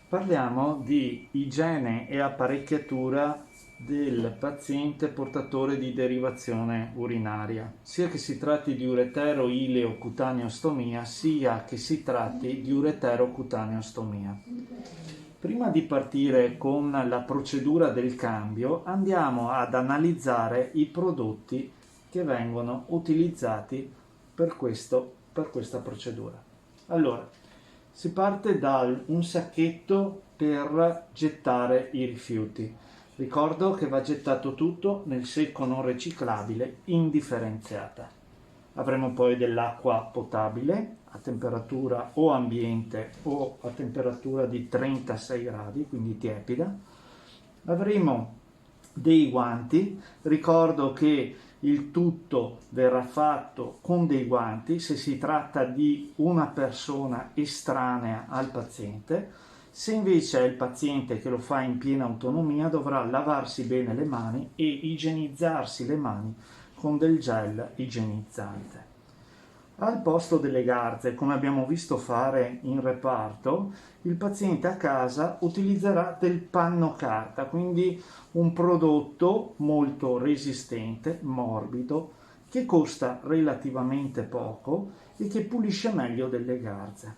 Parliamo di igiene e apparecchiatura del paziente portatore di derivazione urinaria, sia che si tratti di uretero-ileo-cutaneostomia, sia che si tratti di uretero-cutaneostomia. Prima di partire con la procedura del cambio, andiamo ad analizzare i prodotti che vengono utilizzati per questa procedura. Allora, si parte da un sacchetto per gettare i rifiuti. Ricordo che va gettato tutto nel secco non riciclabile indifferenziata. Avremo poi dell'acqua potabile a temperatura o ambiente o a temperatura di 36 gradi, quindi tiepida. Avremo dei guanti. Ricordo che il tutto verrà fatto con dei guanti se si tratta di una persona estranea al paziente. Se invece è il paziente che lo fa in piena autonomia, dovrà lavarsi bene le mani e igienizzarsi le mani con del gel igienizzante. Al posto delle garze, come abbiamo visto fare in reparto, il paziente a casa utilizzerà del panno carta, quindi un prodotto molto resistente, morbido, che costa relativamente poco e che pulisce meglio delle garze.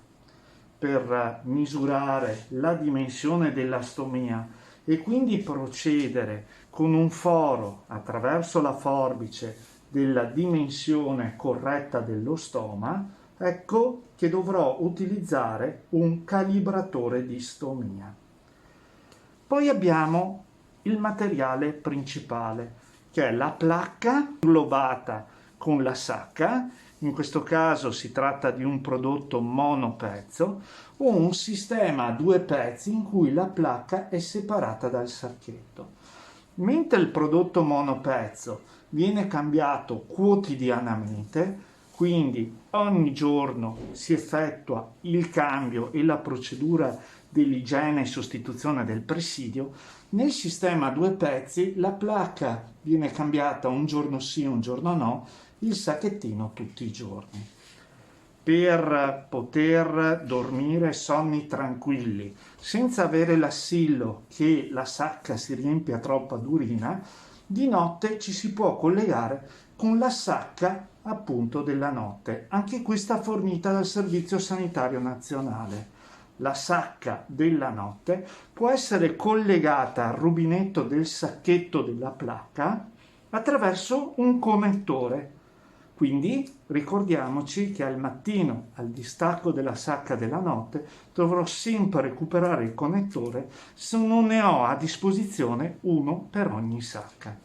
Per misurare la dimensione della stomia e quindi procedere con un foro attraverso la forbice della dimensione corretta dello stoma, ecco che dovrò utilizzare un calibratore di stomia. Poi abbiamo il materiale principale, che è la placca inglobata con la sacca. In questo caso si tratta di un prodotto monopezzo o un sistema a due pezzi in cui la placca è separata dal sacchetto. Mentre il prodotto monopezzo viene cambiato quotidianamente, quindi ogni giorno si effettua il cambio e la procedura dell'igiene e sostituzione del presidio, nel sistema a due pezzi la placca viene cambiata un giorno sì, un giorno no, il sacchettino tutti i giorni. Per poter dormire sonni tranquilli, senza avere l'assillo che la sacca si riempia troppa d'urina, di notte ci si può collegare con la sacca appunto della notte, anche questa fornita dal Servizio Sanitario Nazionale. La sacca della notte può essere collegata al rubinetto del sacchetto della placca attraverso un connettore. Quindi ricordiamoci che al mattino, al distacco della sacca della notte, dovrò sempre recuperare il connettore se non ne ho a disposizione uno per ogni sacca.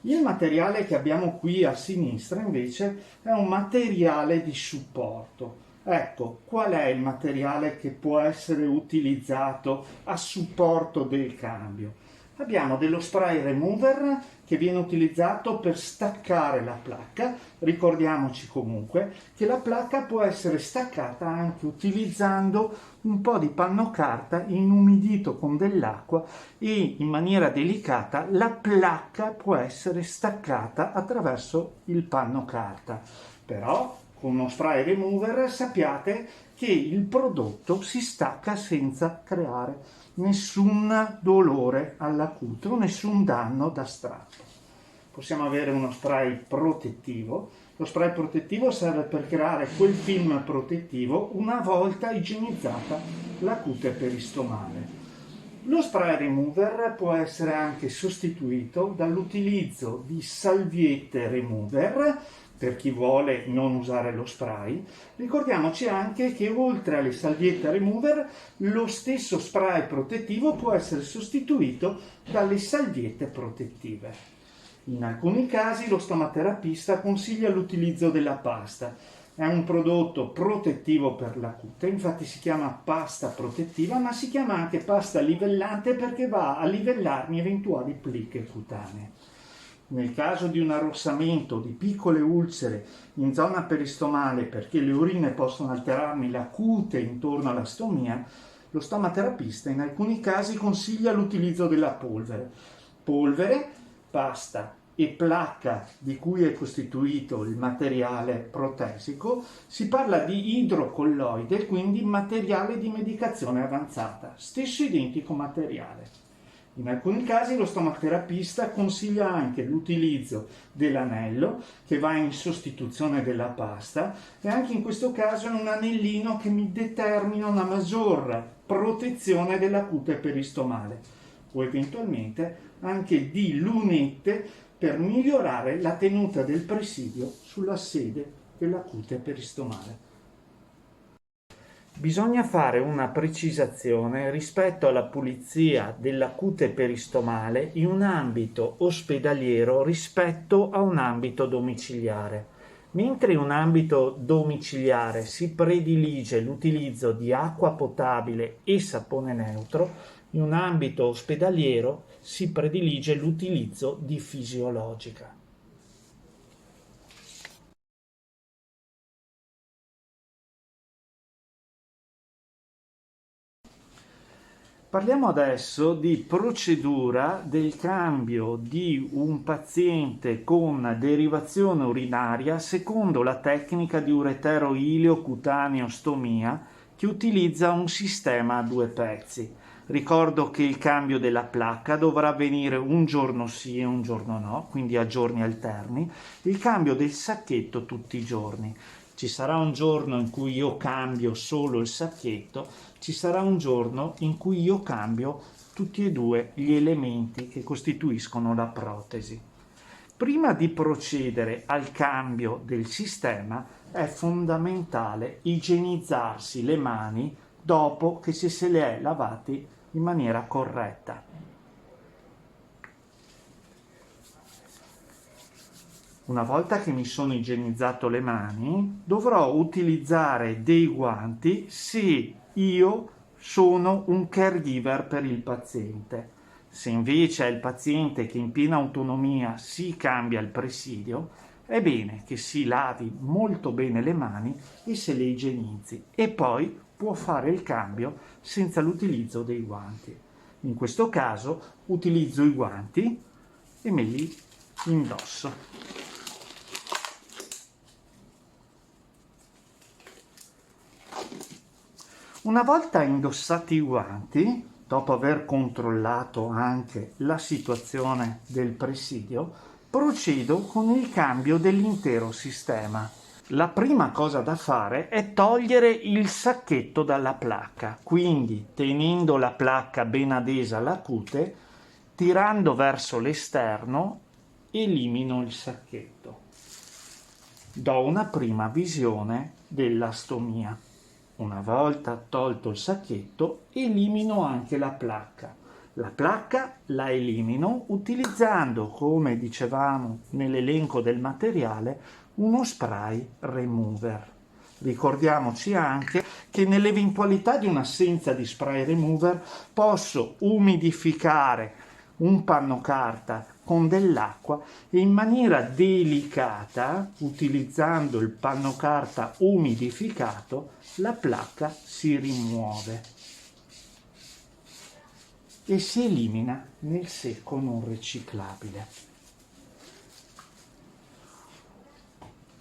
Il materiale che abbiamo qui a sinistra invece è un materiale di supporto. Ecco, qual è il materiale che può essere utilizzato a supporto del cambio? Abbiamo dello spray remover che viene utilizzato per staccare la placca. Ricordiamoci comunque che la placca può essere staccata anche utilizzando un po' di panno carta inumidito con dell'acqua e in maniera delicata la placca può essere staccata attraverso il panno carta. Però con uno spray remover sappiate che il prodotto si stacca senza creare nessun dolore alla cute o nessun danno da strappo. Possiamo avere uno spray protettivo. Lo spray protettivo serve per creare quel film protettivo una volta igienizzata la cute peristomale. Lo spray remover può essere anche sostituito dall'utilizzo di salviette remover per chi vuole non usare lo spray. Ricordiamoci anche che oltre alle salviette remover lo stesso spray protettivo può essere sostituito dalle salviette protettive. In alcuni casi lo stomaterapista consiglia l'utilizzo della pasta. È un prodotto protettivo per la cute, infatti si chiama pasta protettiva, ma si chiama anche pasta livellante perché va a livellarmi eventuali pliche cutanee. Nel caso di un arrossamento, di piccole ulcere in zona peristomale perché le urine possono alterarmi la cute intorno alla stomia, lo stomaterapista in alcuni casi consiglia l'utilizzo della polvere. Polvere, pasta e placca di cui è costituito il materiale protesico, si parla di idrocolloide, quindi materiale di medicazione avanzata, stesso identico materiale. In alcuni casi lo stomacoterapista consiglia anche l'utilizzo dell'anello che va in sostituzione della pasta, e anche in questo caso è un anellino che mi determina una maggior protezione della cute peristomale, o eventualmente anche di lunette per migliorare la tenuta del presidio sulla sede della cute peristomale. Bisogna fare una precisazione rispetto alla pulizia della cute peristomale in un ambito ospedaliero rispetto a un ambito domiciliare. Mentre in un ambito domiciliare si predilige l'utilizzo di acqua potabile e sapone neutro, in un ambito ospedaliero si predilige l'utilizzo di fisiologica. Parliamo adesso di procedura del cambio di un paziente con derivazione urinaria secondo la tecnica di uretero-ilio-cutaneostomia, che utilizza un sistema a due pezzi. Ricordo che il cambio della placca dovrà avvenire un giorno sì e un giorno no, quindi a giorni alterni. Il cambio del sacchetto tutti i giorni. Ci sarà un giorno in cui io cambio solo il sacchetto, ci sarà un giorno in cui io cambio tutti e due gli elementi che costituiscono la protesi. Prima di procedere al cambio del sistema è fondamentale igienizzarsi le mani dopo che se le è lavati in maniera corretta. Una volta che mi sono igienizzato le mani, dovrò utilizzare dei guanti se io sono un caregiver per il paziente. Se invece è il paziente che in piena autonomia si cambia il presidio, è bene che si lavi molto bene le mani e se le igienizzi, e poi può fare il cambio senza l'utilizzo dei guanti. In questo caso utilizzo i guanti e me li indosso. Una volta indossati i guanti, dopo aver controllato anche la situazione del presidio, procedo con il cambio dell'intero sistema. La prima cosa da fare è togliere il sacchetto dalla placca, quindi tenendo la placca ben adesa alla cute, tirando verso l'esterno, elimino il sacchetto. Do una prima visione della stomia. Una volta tolto il sacchetto, elimino anche la placca. La placca la elimino utilizzando, come dicevamo nell'elenco del materiale, uno spray remover. Ricordiamoci anche che nell'eventualità di un'assenza di spray remover posso umidificare un panno carta con dell'acqua e in maniera delicata, utilizzando il panno carta umidificato, la placca si rimuove e si elimina nel secco non riciclabile.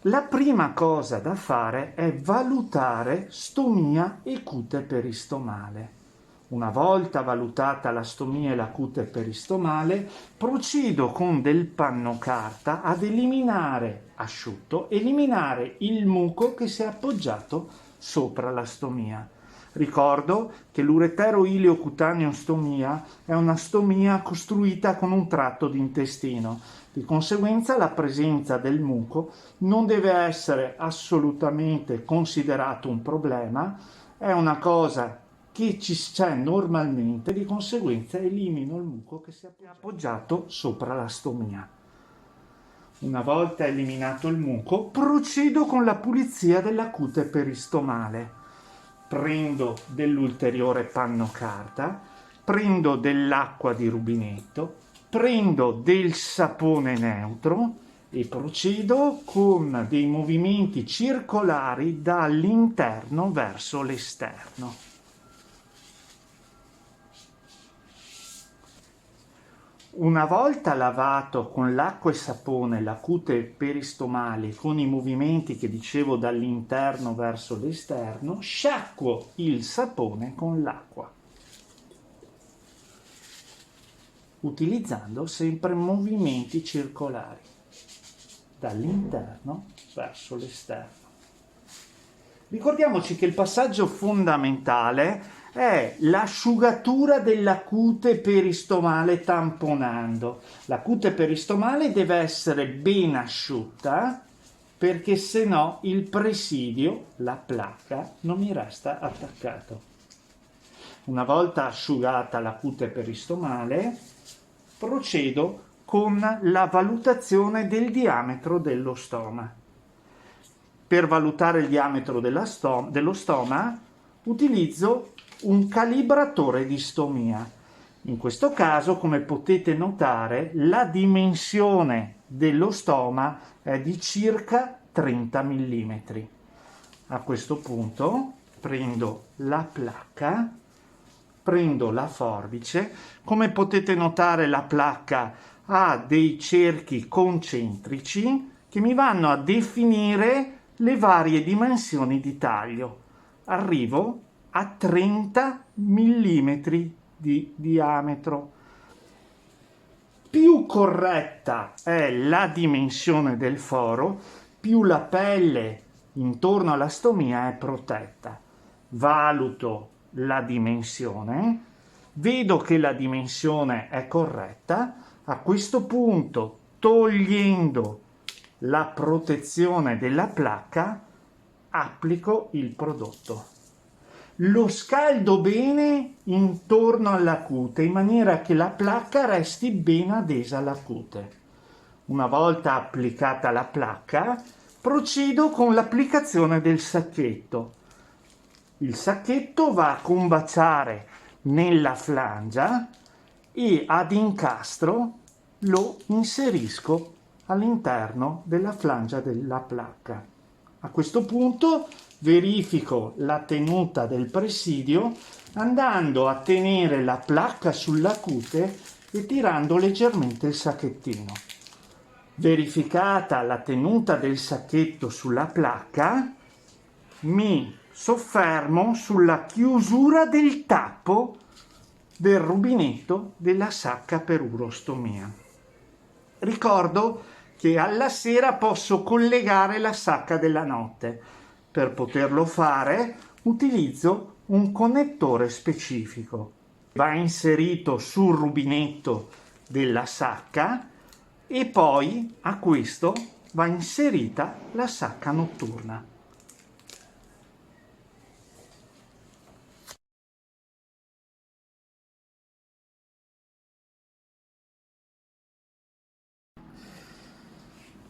La prima cosa da fare è valutare stomia e cute peristomale. Una volta valutata la stomia e la cute peristomale, procedo con del panno carta ad eliminare il muco che si è appoggiato sopra la stomia. Ricordo che l'uretero-ilio-cutaneostomia è una stomia costruita con un tratto d'intestino. Di conseguenza la presenza del muco non deve essere assolutamente considerato un problema, è una cosa che ci c'è normalmente, di conseguenza elimino il muco che si è appoggiato sopra la stomia. Una volta eliminato il muco, procedo con la pulizia della cute peristomale. Prendo dell'ulteriore panno carta, prendo dell'acqua di rubinetto, prendo del sapone neutro e procedo con dei movimenti circolari dall'interno verso l'esterno. Una volta lavato con l'acqua e sapone la cute peristomale con i movimenti che dicevo dall'interno verso l'esterno, sciacquo il sapone con l'acqua, utilizzando sempre movimenti circolari dall'interno verso l'esterno. Ricordiamoci che il passaggio fondamentale è l'asciugatura della cute peristomale tamponando. La cute peristomale deve essere ben asciutta perché se no il presidio, la placca, non mi resta attaccato. Una volta asciugata la cute peristomale, procedo con la valutazione del diametro dello stoma. Per valutare il diametro dello stoma utilizzo un calibratore di stomia. In questo caso, come potete notare, la dimensione dello stoma è di circa 30 mm. A questo punto prendo la placca, prendo la forbice. Come potete notare, la placca ha dei cerchi concentrici che mi vanno a definire le varie dimensioni di taglio. Arrivo a 30 mm di diametro. Più corretta è la dimensione del foro, più la pelle intorno alla stomia è protetta. Valuto la dimensione, vedo che la dimensione è corretta, a questo punto, togliendo la protezione della placca, applico il prodotto. Lo scaldo bene intorno alla cute in maniera che la placca resti ben adesa alla cute. Una volta applicata la placca, procedo con l'applicazione del sacchetto. Il sacchetto va a combaciare nella flangia e ad incastro lo inserisco all'interno della flangia della placca. A questo punto verifico la tenuta del presidio andando a tenere la placca sulla cute e tirando leggermente il sacchettino. Verificata la tenuta del sacchetto sulla placca, mi soffermo sulla chiusura del tappo del rubinetto della sacca per urostomia. Ricordo che alla sera posso collegare la sacca della notte. Per poterlo fare utilizzo un connettore specifico. Va inserito sul rubinetto della sacca e poi a questo va inserita la sacca notturna.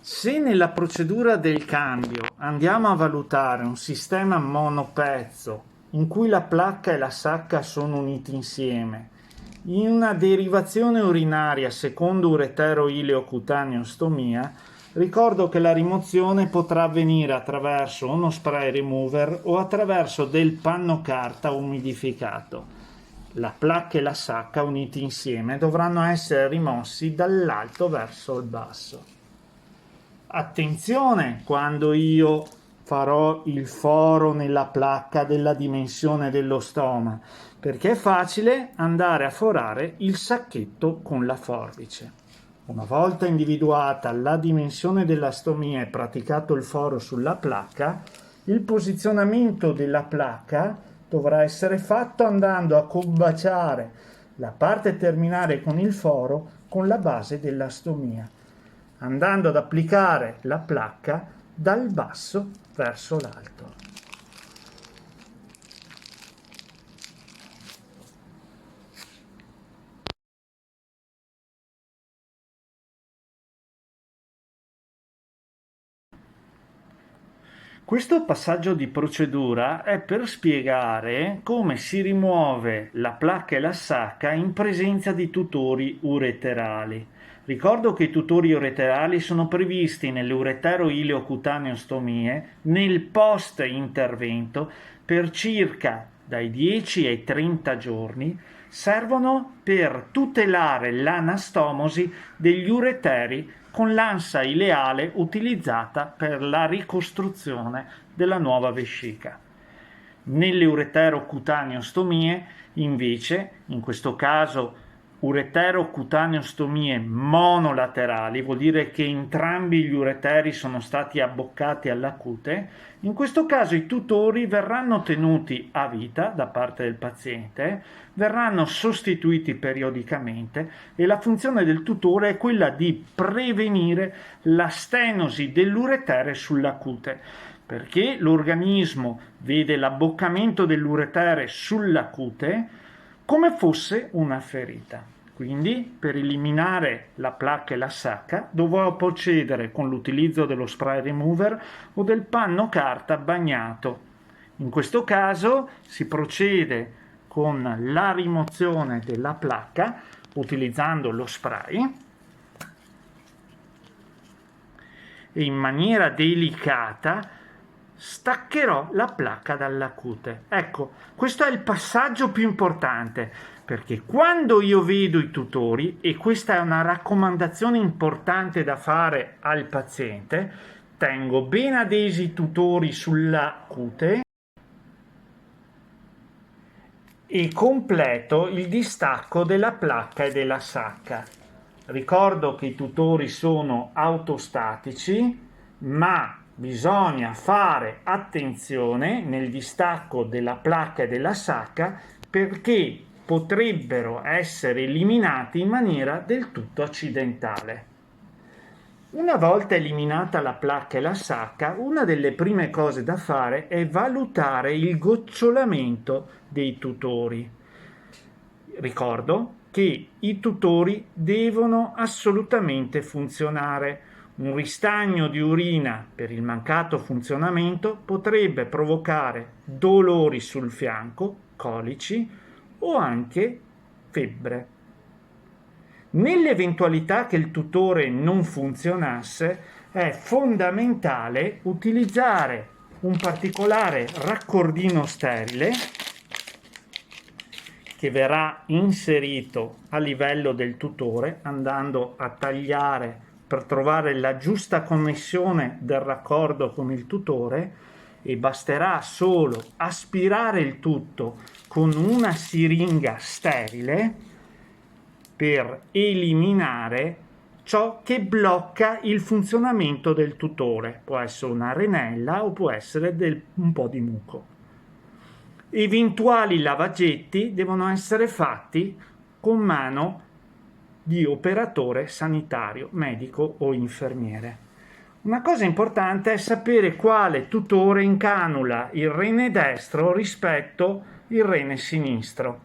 Se nella procedura del cambio andiamo a valutare un sistema monopezzo in cui la placca e la sacca sono uniti insieme, in una derivazione urinaria secondo uretero-ileo-cutaneostomia, ricordo che la rimozione potrà avvenire attraverso uno spray remover o attraverso del panno carta umidificato. La placca e la sacca uniti insieme dovranno essere rimossi dall'alto verso il basso. Attenzione quando io farò il foro nella placca della dimensione dello stoma, perché è facile andare a forare il sacchetto con la forbice. Una volta individuata la dimensione della stomia e praticato il foro sulla placca, il posizionamento della placca dovrà essere fatto andando a combaciare la parte terminale con il foro con la base della stomia, andando ad applicare la placca dal basso verso l'alto. Questo passaggio di procedura è per spiegare come si rimuove la placca e la sacca in presenza di tutori ureterali. Ricordo che i tutori ureterali sono previsti nelle uretero-ileo-cutaneostomie nel post-intervento per circa dai 10 ai 30 giorni, servono per tutelare l'anastomosi degli ureteri con l'ansa ileale utilizzata per la ricostruzione della nuova vescica. Nelle ureterocutaneostomie, invece, in questo caso ureterocutaneostomie monolaterali, vuol dire che entrambi gli ureteri sono stati abboccati alla cute, in questo caso i tutori verranno tenuti a vita da parte del paziente, verranno sostituiti periodicamente e la funzione del tutore è quella di prevenire la stenosi dell'uretere sulla cute, perché l'organismo vede l'abboccamento dell'uretere sulla cute come fosse una ferita. Quindi, per eliminare la placca e la sacca, dovrò procedere con l'utilizzo dello spray remover o del panno carta bagnato. In questo caso si procede con la rimozione della placca utilizzando lo spray e in maniera delicata staccherò la placca dalla cute. Ecco, questo è il passaggio più importante, perché quando io vedo i tutori, e questa è una raccomandazione importante da fare al paziente, tengo ben adesi i tutori sulla cute e completo il distacco della placca e della sacca. Ricordo che i tutori sono autostatici, ma bisogna fare attenzione nel distacco della placca e della sacca perché potrebbero essere eliminati in maniera del tutto accidentale. Una volta eliminata la placca e la sacca, una delle prime cose da fare è valutare il gocciolamento dei tutori. Ricordo che i tutori devono assolutamente funzionare. Un ristagno di urina per il mancato funzionamento potrebbe provocare dolori sul fianco, colici o anche febbre. Nell'eventualità che il tutore non funzionasse, è fondamentale utilizzare un particolare raccordino sterile che verrà inserito a livello del tutore andando a tagliare per trovare la giusta connessione del raccordo con il tutore, e basterà solo aspirare il tutto con una siringa sterile per eliminare ciò che blocca il funzionamento del tutore. Può essere una arenella o può essere un po' di muco. Eventuali lavagetti devono essere fatti con mano di operatore sanitario, medico o infermiere. Una cosa importante è sapere quale tutore incanula il rene destro rispetto il rene sinistro.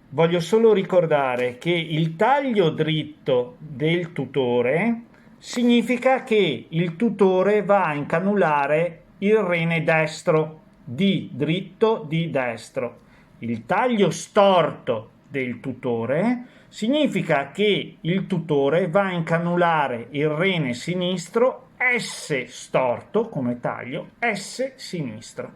Voglio solo ricordare che il taglio dritto del tutore significa che il tutore va a incanulare il rene destro, di dritto, di destro. Il taglio storto del tutore significa che il tutore va a incanulare il rene sinistro S storto come taglio, S sinistro.